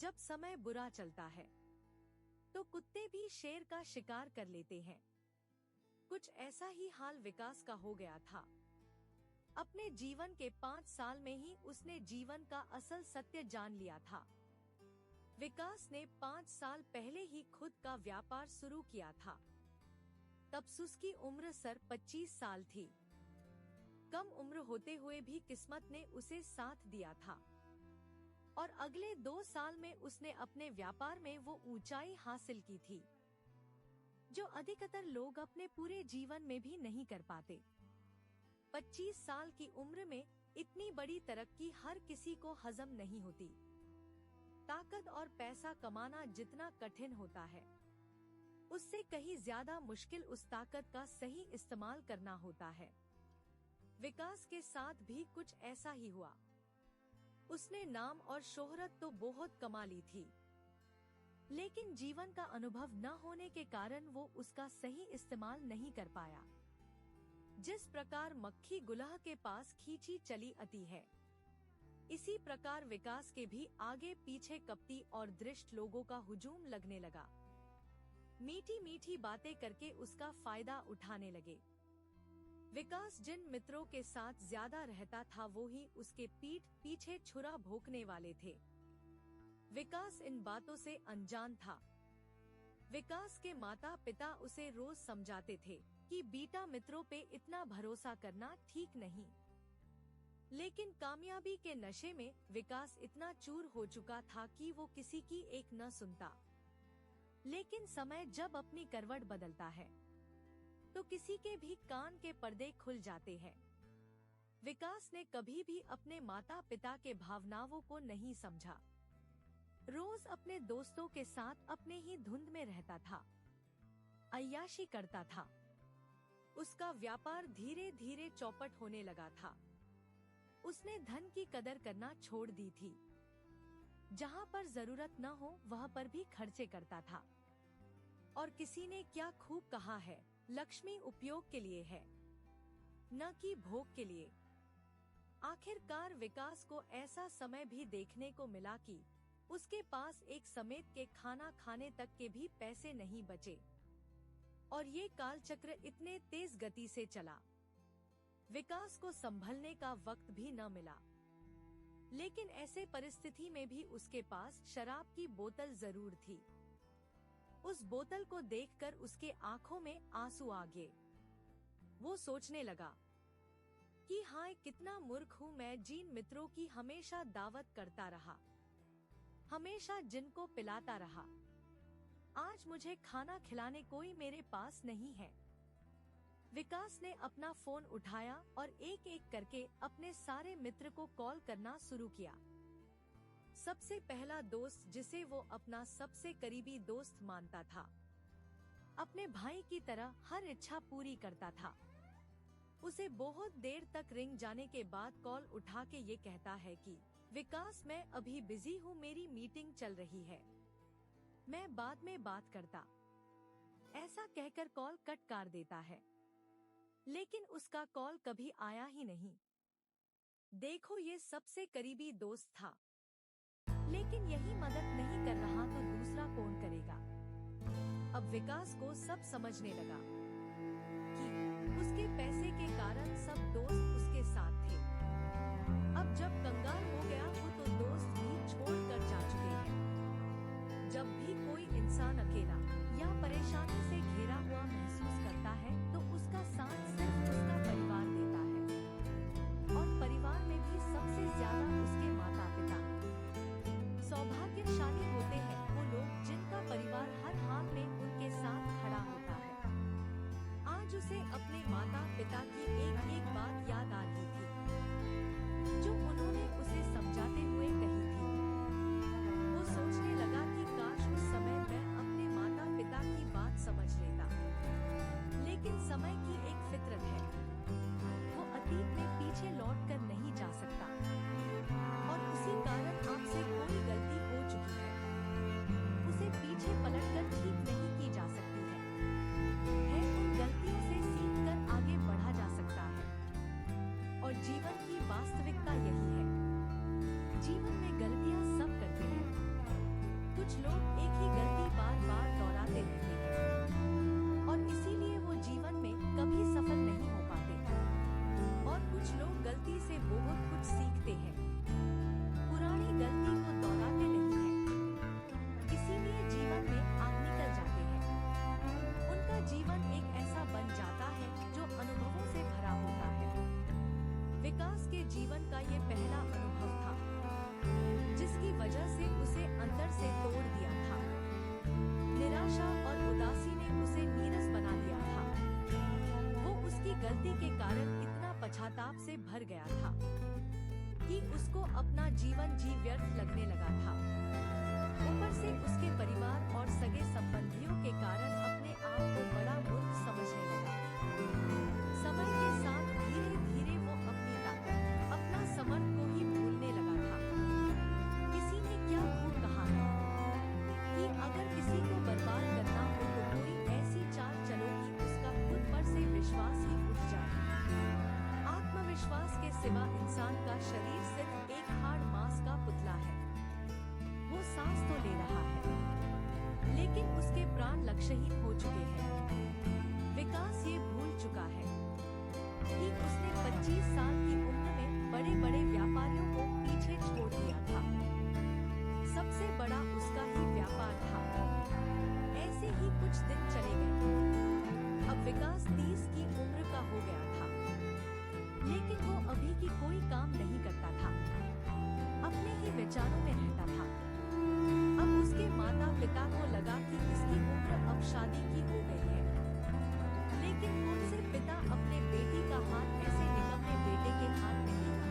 जब समय बुरा चलता है तो कुत्ते भी शेर का शिकार कर लेते हैं। कुछ ऐसा ही हाल विकास का हो गया था। अपने जीवन के 5 साल में ही उसने जीवन का असल सत्य जान लिया था। विकास ने 5 साल पहले ही खुद का व्यापार शुरू किया था। तब उसकी उम्र सिर्फ 25 साल थी। कम उम्र होते हुए भी किस्मत ने उसे साथ दिया था और अगले 2 साल में उसने अपने व्यापार में वो ऊंचाई हासिल की थी जो अधिकतर लोग अपने पूरे जीवन में भी नहीं कर पाते। 25 साल की उम्र में इतनी बड़ी तरक्की हर किसी को हजम नहीं होती। ताकत और पैसा कमाना जितना कठिन होता है, उससे कहीं ज्यादा मुश्किल उस ताकत का सही इस्तेमाल करना होता है। विकास के साथ भी कुछ ऐसा ही हुआ। उसने नाम और शोहरत तो बहुत कमा ली थी, लेकिन जीवन का अनुभव न होने के कारण वो उसका सही इस्तेमाल नहीं कर पाया। जिस प्रकार मक्खी गुलाह के पास खींची चली आती है, इसी प्रकार विकास के भी आगे पीछे कपटी और दृष्ट लोगों का हुजूम लगने लगा। मीठी मीठी बातें करके उसका फायदा उठाने लगे। विकास जिन मित्रों के साथ ज्यादा रहता था वो ही उसके पीठ पीछे छुरा भोंकने वाले थे। विकास इन बातों से अनजान था। विकास के माता पिता उसे रोज समझाते थे कि बेटा मित्रों पे इतना भरोसा करना ठीक नहीं, लेकिन कामयाबी के नशे में विकास इतना चूर हो चुका था कि वो किसी की एक न सुनता। लेकिन समय जब अपनी करवट बदलता है तो किसी के भी कान के पर्दे खुल जाते हैं। विकास ने कभी भी अपने माता पिता के भावनाओं को नहीं समझा। रोज अपने दोस्तों के साथ अपने ही धुंध में रहता था, अय्याशी करता था। उसका व्यापार धीरे धीरे चौपट होने लगा था। उसने धन की कदर करना छोड़ दी थी। जहाँ पर जरूरत न हो वहाँ पर भी खर्चे करता था। और किसी ने क्या खूब कहा है, लक्ष्मी उपयोग के लिए है, न कि भोग के लिए। आखिरकार विकास को ऐसा समय भी देखने को मिला कि उसके पास एक समेत के खाना खाने तक के भी पैसे नहीं बचे। और ये कालचक्र इतने तेज गति से चला, विकास को संभलने का वक्त भी न मिला। लेकिन ऐसे परिस्थिति में भी उसके पास शराब की बोतल जरूर थी। उस बोतल को देखकर उसके आंखों में आंसू आ गए। वो सोचने लगा कि हाय कितना मूर्ख हूँ मैं, जिन मित्रों की हमेशा दावत करता रहा, हमेशा जिनको पिलाता रहा, आज मुझे खाना खिलाने कोई मेरे पास नहीं है। विकास ने अपना फोन उठाया और एक एक करके अपने सारे मित्र को कॉल करना शुरू किया। सबसे पहला दोस्त जिसे वो अपना सबसे करीबी दोस्त मानता था, अपने भाई की तरह हर इच्छा पूरी करता था, उसे बहुत देर तक रिंग जाने के बाद कॉल उठा के ये कहता है कि विकास मैं अभी बिजी हूँ, मेरी मीटिंग चल रही है, मैं बाद में बात करता। ऐसा कहकर कॉल कट कर देता है। लेकिन उसका कॉल कभी आया ही नहीं। देखो ये सबसे करीबी दोस्त था, लेकिन यही मदद नहीं कर रहा तो दूसरा कौन करेगा। अब विकास को सब समझने लगा कि उसके पैसे के कारण सब दोस्त उसके साथ थे। अब जब कंगाल हो गया वो तो दोस्त भी छोड़कर जा चुके हैं। जब भी कोई इंसान अकेला या परेशानी से घिरा हुआ महसूस करता है तो उसका साथ सिर्फ उसका परिवार देता है, और परिवार में भी सबसे ज्यादा उसके माता पिता। सौभाग्यशाली होते हैं वो लोग जिनका परिवार हर हाल में उनके साथ खड़ा होता है। आज उसे अपने माता पिता की एक एक बात याद आ रही थी जो उन्होंने उसे समझा गलती के कारण इतना पश्चाताप से भर गया था कि उसको अपना जीवन व्यर्थ लगने लगा था। ऊपर से उसके परिवार और सगे संबंधियों के कारण अपने आप को बड़ा मूर्ख समझने लगा। समय के साथ धीरे धीरे वो अपनी ताकत, अपना समर्थ को ही भूलने लगा था। किसी ने क्या खूब कहा है कि अगर किसी को बर्बाद करना हो तो कोई ऐसी चाल चलो कि उसका खुद पर से विश्वास ही उठ जाए। आत्मविश्वास के सिवा इंसान का शरीर सिर्फ एक हाड़ मांस का पुतला है। वो सांस तो ले रहा है, लेकिन उसके प्राण लक्ष्यहीन हो चुके हैं। विकास ये भूल चुका है कि उसने 25 साल की उम्र में बड़े-बड़े व्यापारियों को पीछे छोड़ दिया था। सबसे बड़ा उसका ही व्यापार था। ऐसे ही कुछ दिन चले गए। अब विकास 30 की उम्र का हो गया था, लेकिन वो अभी की कोई काम नहीं करता था, अपने ही विचारों में रहता था। अब उसके माता पिता को लगा कि इसकी उम्र अब शादी की हो गई है, लेकिन कौन से पिता अपने बेटी का हाथ ऐसे निकम्मे बेटे के हाथ में देगा।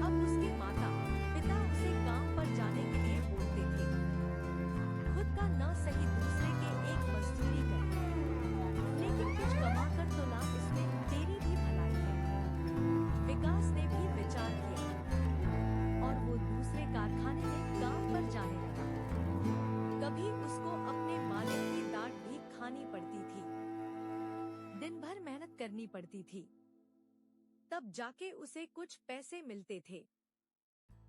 अब उसके माता पिता उसे काम पर जाने के लिए बोलते थे। खुद का न सही दूसरे के एक मजदूरी कर, लेकिन कुछ कमा कर तो ला, इसमें तेरी भी भलाई है। विकास ने भी विचार किया और वो दूसरे कारखाने में काम पर जाने लगा। कभी उसको अपने मालिक की डांट भी खानी पड़ती थी, दिन भर मेहनत करनी पड़ती थी, तब जाके उसे कुछ पैसे मिलते थे।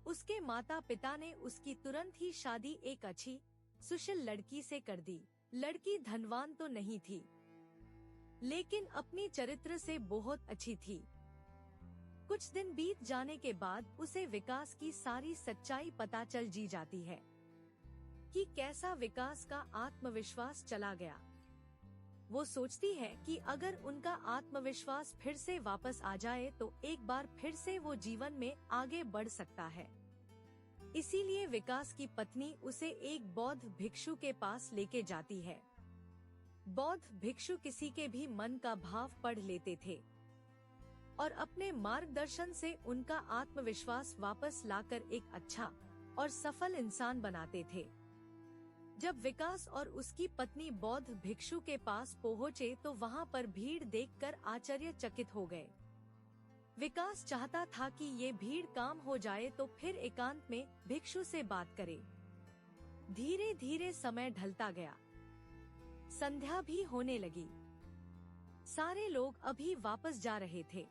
उसके माता पिता ने उसकी तुरंत ही शादी एक अच्छी सुशील लड़की से कर दी। लड़की धनवान तो नहीं थी, लेकिन अपनी चरित्र से बहुत अच्छी थी। कुछ दिन बीत जाने के बाद उसे विकास की सारी सच्चाई पता चल जाती है कि कैसा विकास का आत्मविश्वास चला गया। वो सोचती है कि अगर उनका आत्मविश्वास फिर से वापस आ जाए तो एक बार फिर से वो जीवन में आगे बढ़ सकता है। इसीलिए विकास की पत्नी उसे एक बौद्ध भिक्षु के पास लेके जाती है। बौद्ध भिक्षु किसी के भी मन का भाव पढ़ लेते थे और अपने मार्गदर्शन से उनका आत्मविश्वास वापस लाकर एक अच्छा और सफल इंसान बनाते थे। जब विकास और उसकी पत्नी बौद्ध भिक्षु के पास पहुँचे तो वहाँ पर भीड़ देखकर आश्चर्यचकित हो गए। विकास चाहता था कि ये भीड़ काम हो जाए तो फिर एकांत में भिक्षु से बात करे। धीरे धीरे समय ढलता गया, संध्या भी होने लगी। सारे लोग अभी वापस जा रहे थे।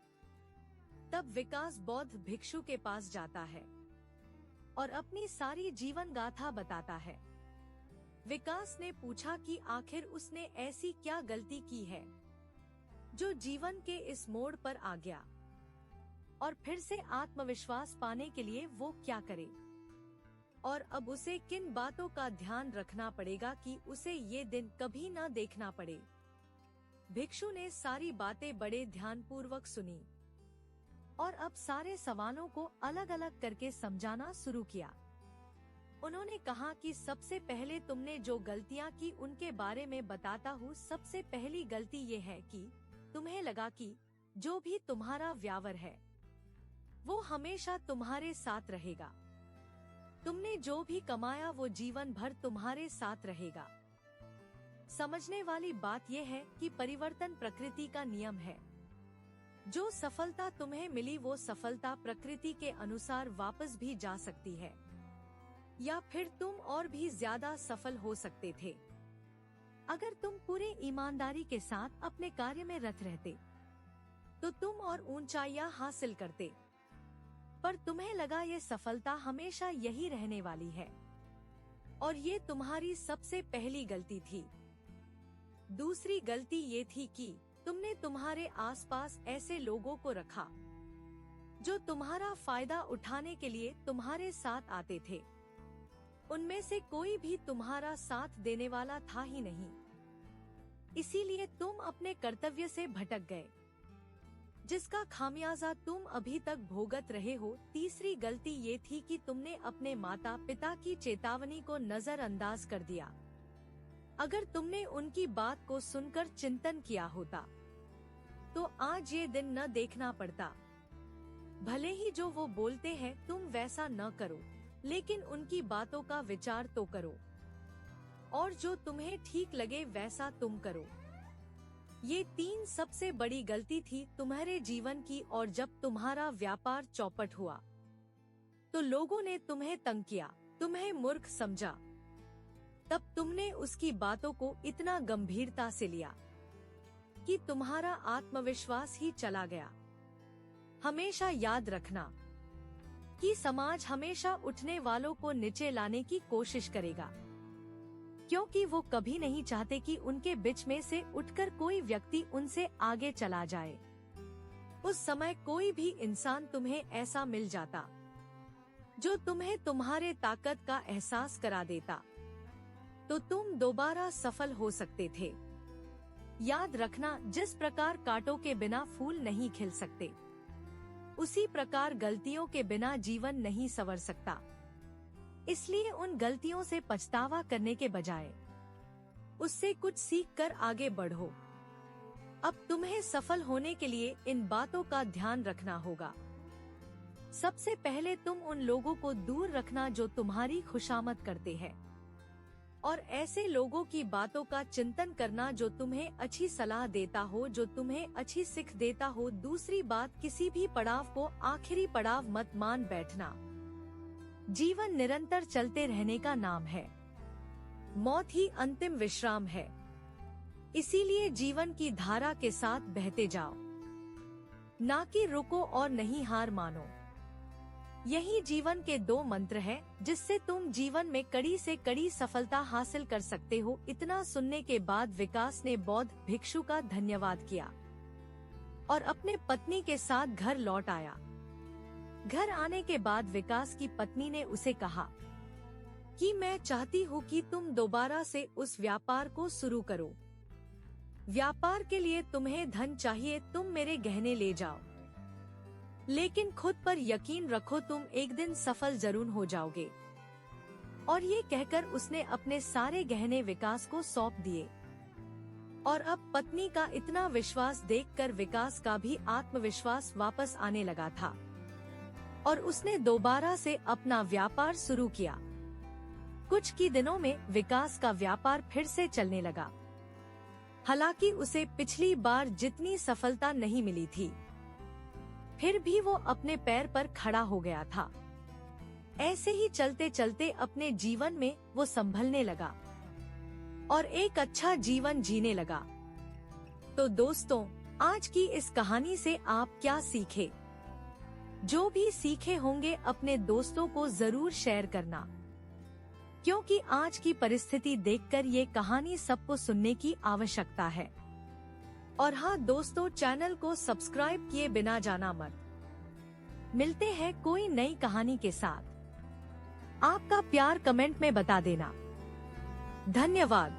तब विकास बौद्ध भिक्षु के पास जाता है और अपनी सारी जीवन गाथा बताता है। विकास ने पूछा कि आखिर उसने ऐसी क्या गलती की है जो जीवन के इस मोड़ पर आ गया, और फिर से आत्मविश्वास पाने के लिए वो क्या करे, और अब उसे किन बातों का ध्यान रखना पड़ेगा कि उसे ये दिन कभी न देखना पड़े। भिक्षु ने सारी बातें बड़े ध्यानपूर्वक सुनी और अब सारे सवालों को अलग अलग करके समझाना शुरू किया। उन्होंने कहा कि सबसे पहले तुमने जो गलतियां की उनके बारे में बताता हूँ। सबसे पहली गलती ये है कि तुम्हें लगा कि जो भी तुम्हारा व्यावर है वो हमेशा तुम्हारे साथ रहेगा। तुमने जो भी कमाया वो जीवन भर तुम्हारे साथ रहेगा। समझने वाली बात यह है कि परिवर्तन प्रकृति का नियम है। जो सफलता तुम्हें मिली वो सफलता प्रकृति के अनुसार वापस भी जा सकती है, या फिर तुम और भी ज्यादा सफल हो सकते थे अगर तुम पूरे ईमानदारी के साथ अपने कार्य में रत रहते, तो तुम और ऊंचाइयां हासिल करते। पर तुम्हें लगा ये सफलता हमेशा यही रहने वाली है, और ये तुम्हारी सबसे पहली गलती थी। दूसरी गलती ये थी कि तुमने तुम्हारे आसपास ऐसे लोगों को रखा जो तुम्हारा फायदा उठाने के लिए तुम्हारे साथ आते थे। उनमें से कोई भी तुम्हारा साथ देने वाला था ही नहीं, इसीलिए तुम अपने कर्तव्य से भटक गए, जिसका खामियाजा तुम अभी तक भोगत रहे हो। तीसरी गलती ये थी कि तुमने अपने माता पिता की चेतावनी को नजरअंदाज कर दिया। अगर तुमने उनकी बात को सुनकर चिंतन किया होता तो आज ये दिन न देखना पड़ता। भले ही जो वो बोलते हैं तुम वैसा न करो, लेकिन उनकी बातों का विचार तो करो, और जो तुम्हें ठीक लगे वैसा तुम करो। ये 3 सबसे बड़ी गलती थी तुम्हारे जीवन की, और जब तुम्हारा व्यापार चौपट हुआ तो लोगों ने तुम्हें तंग किया, तुम्हें मूर्ख समझा। तब तुमने उसकी बातों को इतना गंभीरता से लिया कि तुम्हारा आत्मविश्वास ही चला गया। हमेशा याद रखना कि समाज हमेशा उठने वालों को नीचे लाने की कोशिश करेगा, क्योंकि वो कभी नहीं चाहते कि उनके बीच में से उठकर कोई व्यक्ति उनसे आगे चला जाए। उस समय कोई भी इंसान तुम्हें ऐसा मिल जाता जो तुम्हें तुम्हारे ताकत का एहसास करा देता, तो तुम दोबारा सफल हो सकते थे। याद रखना, जिस प्रकार कांटों के बिना फूल नहीं खिल सकते, उसी प्रकार गलतियों के बिना जीवन नहीं संवर सकता। इसलिए उन गलतियों से पछतावा करने के बजाय उससे कुछ सीखकर आगे बढ़ो। अब तुम्हें सफल होने के लिए इन बातों का ध्यान रखना होगा। सबसे पहले तुम उन लोगों को दूर रखना जो तुम्हारी खुशामद करते हैं, और ऐसे लोगों की बातों का चिंतन करना जो तुम्हें अच्छी सलाह देता हो, जो तुम्हें अच्छी सीख देता हो। दूसरी बात, किसी भी पड़ाव को आखिरी पड़ाव मत मान बैठना। जीवन निरंतर चलते रहने का नाम है, मौत ही अंतिम विश्राम है। इसीलिए जीवन की धारा के साथ बहते जाओ, ना कि रुको और नहीं हार मानो। यही जीवन के 2 मंत्र हैं, जिससे तुम जीवन में कड़ी से कड़ी सफलता हासिल कर सकते हो। इतना सुनने के बाद विकास ने बौद्ध भिक्षु का धन्यवाद किया और अपने पत्नी के साथ घर लौट आया। घर आने के बाद विकास की पत्नी ने उसे कहा कि मैं चाहती हूँ कि तुम दोबारा से उस व्यापार को शुरू करो। व्यापार के लिए तुम्हें धन चाहिए, तुम मेरे गहने ले जाओ, लेकिन खुद पर यकीन रखो, तुम एक दिन सफल जरूर हो जाओगे। और ये कहकर उसने अपने सारे गहने विकास को सौंप दिए। और अब पत्नी का इतना विश्वास देखकर विकास का भी आत्मविश्वास वापस आने लगा था, और उसने दोबारा से अपना व्यापार शुरू किया। कुछ ही दिनों में विकास का व्यापार फिर से चलने लगा। हालांकि उसे पिछली बार जितनी सफलता नहीं मिली थी, फिर भी वो अपने पैर पर खड़ा हो गया था। ऐसे ही चलते चलते अपने जीवन में वो संभलने लगा और एक अच्छा जीवन जीने लगा। तो दोस्तों, आज की इस कहानी से आप क्या सीखे? जो भी सीखे होंगे अपने दोस्तों को जरूर शेयर करना, क्योंकि आज की परिस्थिति देखकर ये कहानी सबको सुनने की आवश्यकता है। और हाँ दोस्तों, चैनल को सब्सक्राइब किए बिना जाना मत। मिलते हैं कोई नई कहानी के साथ। आपका प्यार कमेंट में बता देना। धन्यवाद।